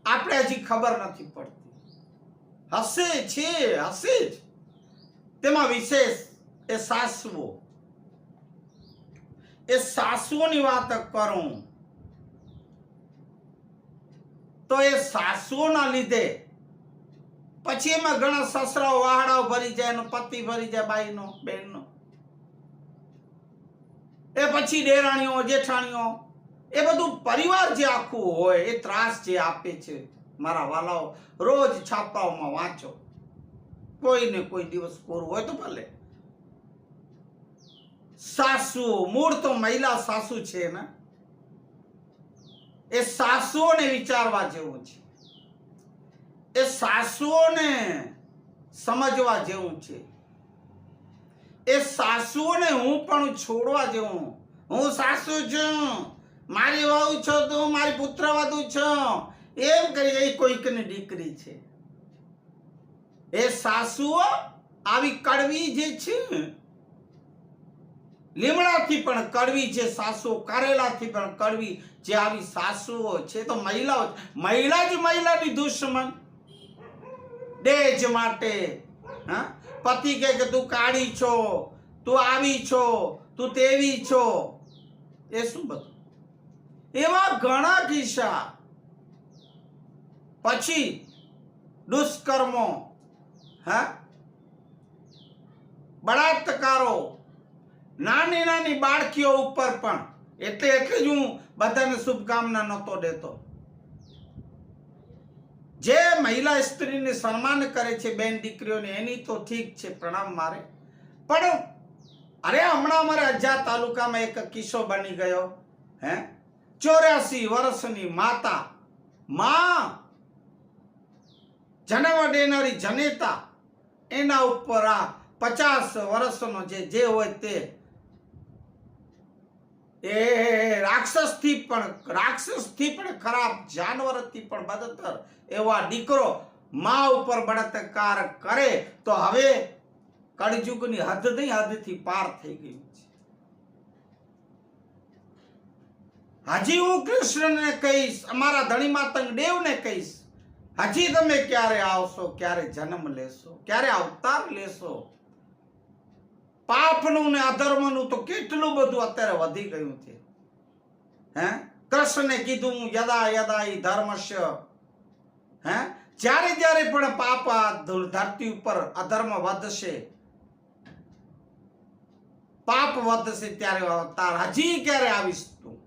આપણે હજી ખબર નથી પડતી. હશે છે, હશે જ. તેમાં વિશેષ એ સાસવો, એ સાસુઓની વાત કરું તો એ સાસુઓના લીધે પછી એમાં ઘણા સસરાઓ વહાડાઓ ભરી જાય, એનો પતિ ભરી જાય, બાઈનો બેનનો, એ પછી ડેરાણીઓ જેઠાણીઓ, એ બધું પરિવાર જે આખું હોય એ ત્રાસ જે આપે છે મારા વાલાઓ. રોજ છાપાઓમાં વાંચો, કોઈને કોઈ દિવસ પૂરું હોય તો ભલે. સાસુ મૂળ તો મહિલા સાસુ છે ને, એ સાસુઓને વિચારવા જેવું છે, એ સાસુઓને સમજવા જેવું છે, એ સાસુઓને હું પણ છોડવા જેવું. હું સાસુ છું, મારી વહુ છો તું, મારી પુત્રવધુ છો એમ કરી એ કોઈકની દીકરી છે. એ સાસુઓ આવી કડવી જે છે, લીમડાથી પણ કડવી જે સાસુઓ, કારેલાથી પણ કડવી જે આવી સાસુઓ છે તો મહિલાઓ, મહિલા જ મહિલાની દુશ્મન. દેજ માટે હા, પતિ કહે કે તું કાળી છો, તું આવી છો, તું તેવી છો, એ શું બધું? એવા ઘણા કિસ્સા. પછી દુષ્કર્મો, હા, બળાત્કારો, નાની નાની બાળકીઓ ઉપર પણ. એટલે જ હું બધાને શુભકામના નહોતો દેતો. જે મહિલા સ્ત્રીને સન્માન કરે છે, બેન દીકરીઓને, એની તો ઠીક છે, પ્રણામ મારે. પણ અરે હમણાં અમારે અજા તાલુકામાં એક કિસ્સો બની ગયો. 84 વર્ષની માતા, માં જન્મ દેનારી જનેતા, એના ઉપર આ 50 વર્ષનો જે હોય તે એ રાક્ષસથી પણ ખરાબ, જાનવરથી પણ બદતર એવા દીકરો માં ઉપર બળાત્કાર કરે તો હવે કળિયુગની હદ નહીં, હદથી પાર થઈ ગયું છે. હજી હું કૃષ્ણને કહીશ, અમારા ધણી માતંગ દેવને કહીશ, હજી તમે ક્યારે આવશો, ક્યારે જન્મ લેશો, ક્યારે અવતાર લેશો? પાપનું ને અધર્મનું તો કેટલું બધું અત્યારે વધી ગયું છે. કૃષ્ણે કીધું યદા યદા ઈ ધર્મસ્ય, જ્યારે જ્યારે પણ પાપ ધરતી ઉપર અધર્મ વધશે, પાપ વધશે ત્યારે અવતાર. હજી ક્યારે આવીશ તું?